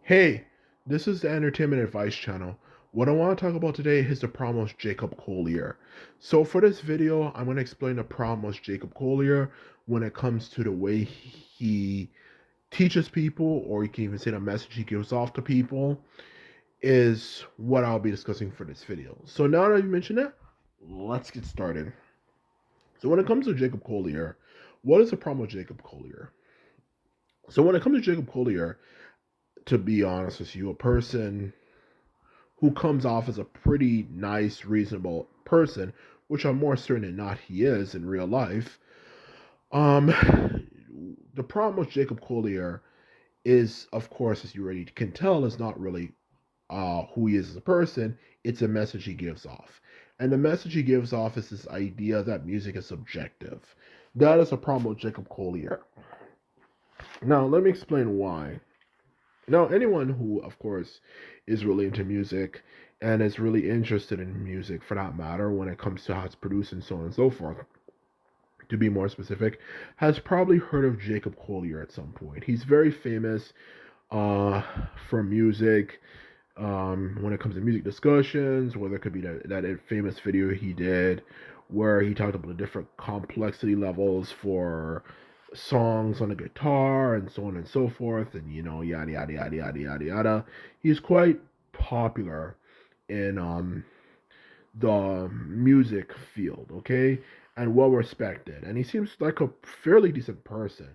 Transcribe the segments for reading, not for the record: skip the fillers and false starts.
Hey, this is the Entertainment Advice Channel. What I want to talk about today is the problem with Jacob Collier. So for this video, I'm going to explain the problem with Jacob Collier when it comes to the way he teaches people, or you can even say the message he gives off to people, is what I'll be discussing for this video. So now that you mentioned it, let's get started. So when it comes to Jacob Collier, what is the problem with Jacob Collier? So when it comes to Jacob Collier, to be honest with you, a person who comes off as a pretty nice, reasonable person, which I'm more certain than not he is in real life. Um, the problem with Jacob Collier is, of course, as you already can tell, is not really who he is as a person. It's a message he gives off, and the message he gives off is this idea that music is subjective. That is a problem with Jacob Collier. Now, let me explain why. Now, anyone who, of course, is really into music and is really interested in music for that matter when it comes to how it's produced and so on and so forth, to be more specific, has probably heard of Jacob Collier at some point. He's very famous uh, for music when it comes to music discussions, whether it could be that famous video he did where he talked about the different complexity levels for songs on the guitar and so on and so forth, and yada yada yada yada yada yada. He's quite popular in the music field, okay, and well respected, and he seems like a fairly decent person.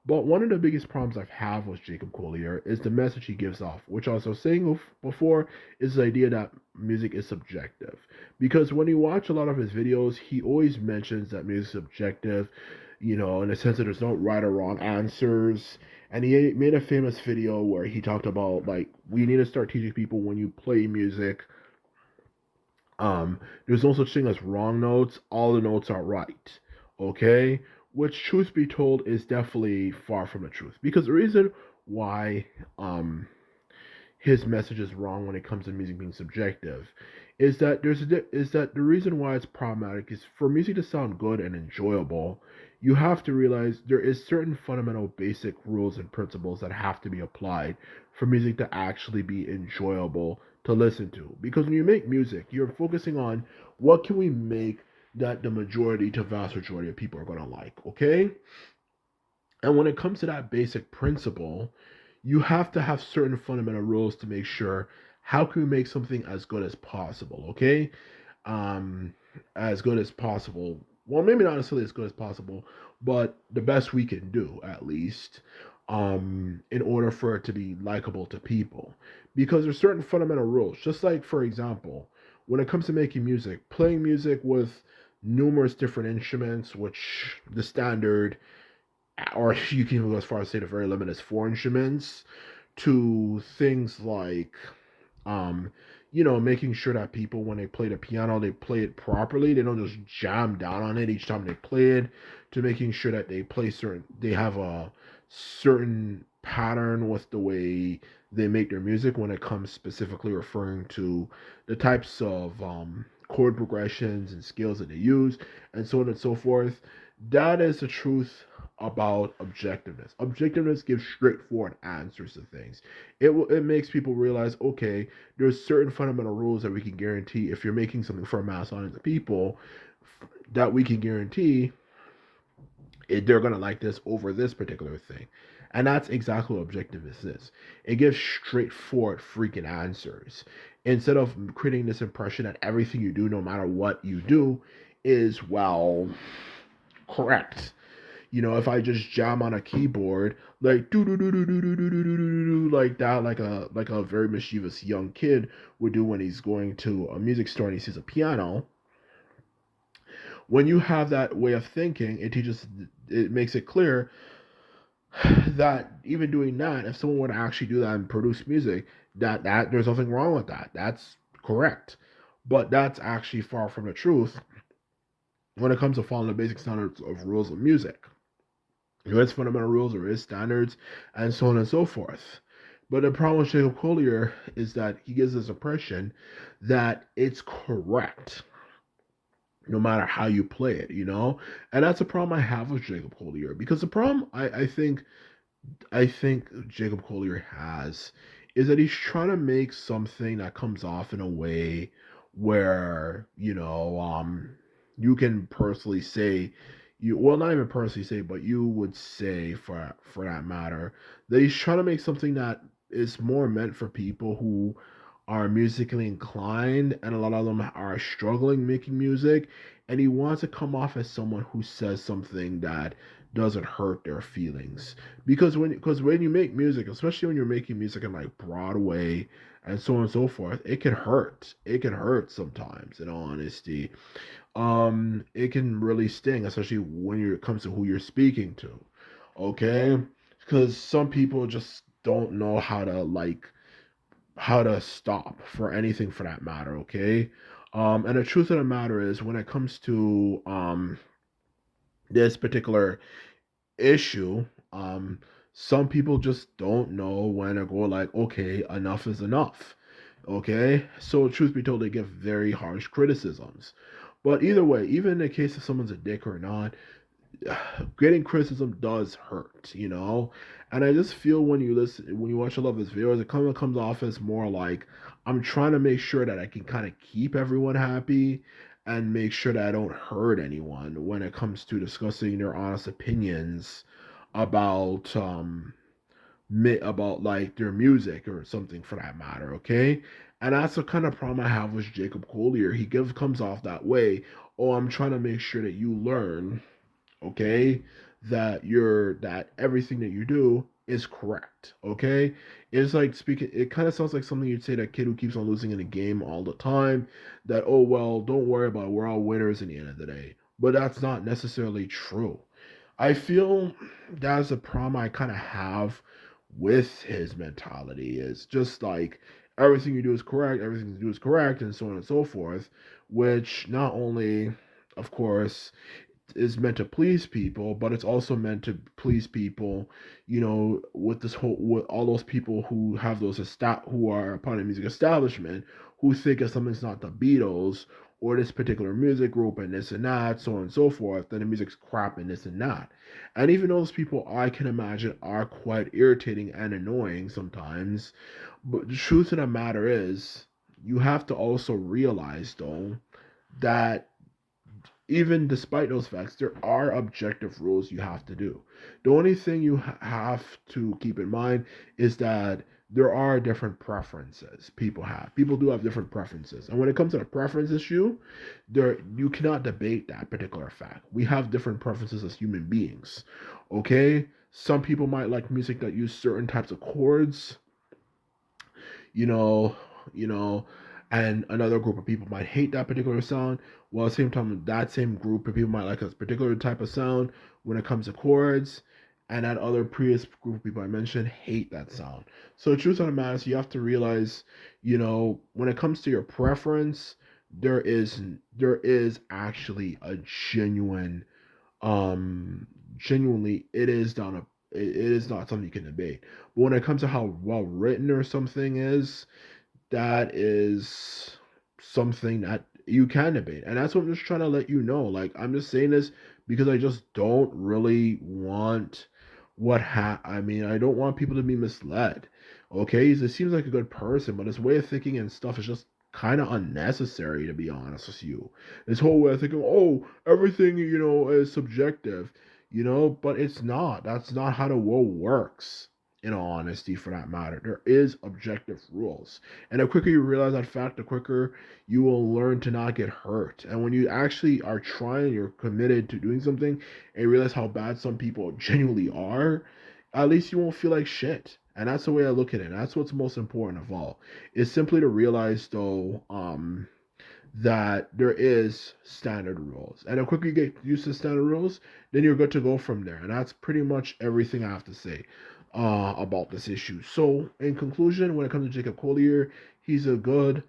But one of the biggest problems I've had with Jacob Collier is the message he gives off, which I was saying before is the idea that music is subjective. Because when you watch a lot of his videos, he always mentions that music is subjective, in the sense that there's no right or wrong answers. And he made a famous video where he talked about, like, we need to start teaching people when you play music, there's no such thing as wrong notes. All the notes are right. Okay? Which, truth be told, is definitely far from the truth. Because the reason why his message is wrong when it comes to music being subjective is that the reason why it's problematic is for music to sound good and enjoyable, you have to realize there is certain fundamental basic rules and principles that have to be applied for music to actually be enjoyable to listen to. Because when you make music, you're focusing on what can we make that the majority to vast majority of people are going to like, okay? And when it comes to that basic principle, you have to have certain fundamental rules to make sure how can we make something as good as possible, okay? Um, as good as possible. Well, maybe not necessarily as good as possible, but the best we can do at least, in order for it to be likable to people. Because there's certain fundamental rules. Just like, for example, when it comes to making music, playing music with numerous different instruments, which the standard, or you can go as far as say the very limit is four instruments, to things like making sure that people when they play the piano they play it properly. They don't just jam down on it each time they play it, to making sure that they have a certain pattern with the way they make their music when it comes specifically referring to the types of chord progressions and scales that they use and so on and so forth. That is the truth about objectiveness. Objectiveness gives straightforward answers to things. It makes people realize, okay, there's certain fundamental rules that we can guarantee if you're making something for a mass audience of people, that we can guarantee they're gonna like this over this particular thing. And that's exactly what objectiveness is. It gives straightforward freaking answers. Instead of creating this impression that everything you do, no matter what you do, is, well, correct. If I just jam on a keyboard like do do do do do do do do do do like that, like a very mischievous young kid would do when he's going to a music store and he sees a piano. When you have that way of thinking, it makes it clear that even doing that, if someone were to actually do that and produce music, that there's nothing wrong with that. That's correct. But that's actually far from the truth when it comes to following the basic standards of rules of music. There is fundamental rules, there is standards, and so on and so forth. But the problem with Jacob Collier is that he gives this impression that it's correct no matter how you play it, And that's a problem I have with Jacob Collier. Because the problem I think Jacob Collier has is that he's trying to make something that comes off in a way where, you can personally say, well, not even personally say, but you would say, for that matter, that he's trying to make something that is more meant for people who are musically inclined, and a lot of them are struggling making music, and he wants to come off as someone who says something that doesn't hurt their feelings. Because when you make music, especially when you're making music in like Broadway and so on and so forth, it can hurt. It can hurt sometimes, in all honesty. It can really sting, especially when it comes to who you're speaking to. Okay? Because some people just don't know how to stop for anything for that matter, okay? And the truth of the matter is, when it comes to this particular issue, some people just don't know when to go like, okay, enough is enough. Okay? So truth be told, they give very harsh criticisms. But either way, even in the case if someone's a dick or not, getting criticism does hurt. And I just feel when you watch a lot of his videos, it kind of comes off as more like I'm trying to make sure that I can kind of keep everyone happy and make sure that I don't hurt anyone when it comes to discussing their honest opinions about about like their music or something for that matter, okay? And that's the kind of problem I have with Jacob Collier. Comes off that way. Oh, I'm trying to make sure that you learn, okay, that everything that you do is correct, okay? It's like speaking, it kind of sounds like something you'd say to a kid who keeps on losing in a game all the time, that, oh well, don't worry about it, we're all winners in the end of the day. But that's not necessarily true. I feel that's a problem I kind of have with his mentality, is just like everything you do is correct, everything you do is correct, and so on and so forth, which not only, of course, is meant to please people, but it's also meant to please people, with with all those people who have who are a part of the music establishment, who think if something's not the Beatles or this particular music group and this and that, so on and so forth, then the music's crap and this and that. And even those people, I can imagine, are quite irritating and annoying sometimes. But the truth of the matter is, you have to also realize, though, that even despite those facts, there are objective rules you have to do. The only thing you have to keep in mind is that there are different preferences people have. People do have different preferences. And when it comes to the preference issue, you cannot debate that particular fact. We have different preferences as human beings. Okay? Some people might like music that use certain types of chords, you know, you know, and another group of people might hate that particular sound. While at the same time, that same group of people might like a particular type of sound when it comes to chords, and that other previous group of people I mentioned hate that sound. So the truth of the matter is, you have to realize, when it comes to your preference, there is actually a um, genuinely, it is not something you can debate. But when it comes to how well written or something is, that is something that you can debate. And that's what I'm just trying to let you know. Like, I'm just saying this because I just don't really want I mean, I don't want people to be misled. Okay, it seems like a good person, but his way of thinking and stuff is just kind of unnecessary, to be honest with you. This whole way of thinking, oh, everything, is subjective, but it's not. That's not how the world works, in all honesty, for that matter. There is objective rules. And the quicker you realize that fact, the quicker you will learn to not get hurt. And when you actually are trying, you're committed to doing something, and you realize how bad some people genuinely are, at least you won't feel like shit. And that's the way I look at it. And that's what's most important of all. Is simply to realize, though, that there is standard rules. And the quicker you get used to standard rules, then you're good to go from there. And that's pretty much everything I have to say about this issue. So, in conclusion, when it comes to Jacob Collier, he's a good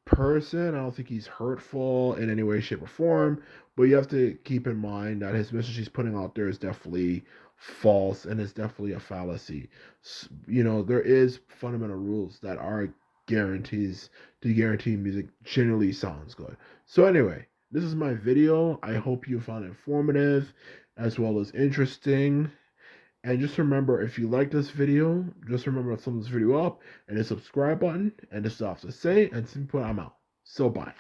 person. I don't think he's hurtful in any way, shape, or form. But you have to keep in mind that his message he's putting out there is definitely false and is definitely a fallacy. There is fundamental rules that are guarantees to guarantee music generally sounds good. So anyway, this is my video. I hope you found it informative as well as interesting. And just remember, if you like this video, just remember to thumb this video up and the subscribe button. And this is all I have to say. And simply, I'm out. So bye.